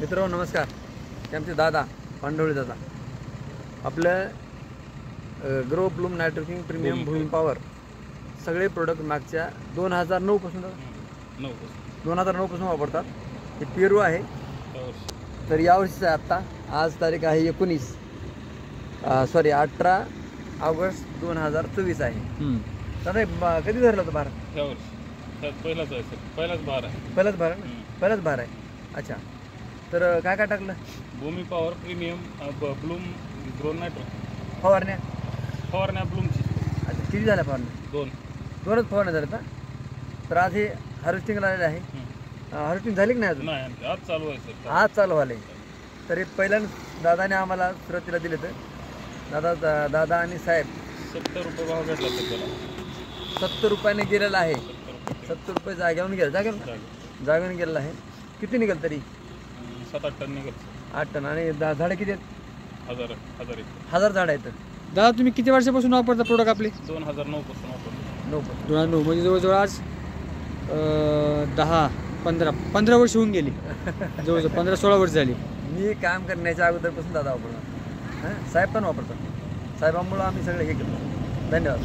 मित्रांनो नमस्कार. ते आमचे दादा पांडवळे दादा आपलं ग्रो ब्लूम नायट्रोकिंग प्रीमियम भूमी पॉवर सगळे प्रोडक्ट मागच्या 2009 पासून 2009 पासून वापरतात. हे पेरू आहे. तर यावर्षीचं आत्ता आज तारीख आहे 18 ऑगस्ट 2024 आहे. तर कधी धरलं होतं भार? पहिलाच भार आहे. अच्छा. तर काय काय टाकलं? Bhumi power premium bloom grow nitro फवारण्या ब्लूमची. अच्छा, किती झाल्या फवारण्या? दोनच फवारण्या झाल्या का? तर आज हे हार्वेस्टिंगला आलेलं आहे. हार्वेस्टिंग झाली की नाही अजून? नाही, आज चालू आहे सर. आज चालू झाले. तर हे पहिल्यांदा दादाने आम्हाला सुरुवातीला दिले तर दादा आणि साहेब 70 रुपये भाव भेटला तर त्याला. 70 रुपयाने गेलेला आहे. 70 रुपये जागेवरून जागेवरून गेलेला आहे. किती निघेल तरी? 7-8 टन निघेल. 8 टन. आणि झाडं किती आहेत? 1000 झाडं आहेत. दादा तुम्ही किती वर्षापासून वापरता प्रोडक्ट आपले? 2009 पासून वापरतो. 9 म्हणजे जवळजवळ आज 10-15 वर्ष होऊन गेली. जवळजवळ 15-16 वर्ष झाली. मी काम करण्याच्या अगोदरपासून दादा वापरतात. साहेब पण वापरतात. साहेबांमुळं आम्ही सगळे हे करतो. धन्यवाद.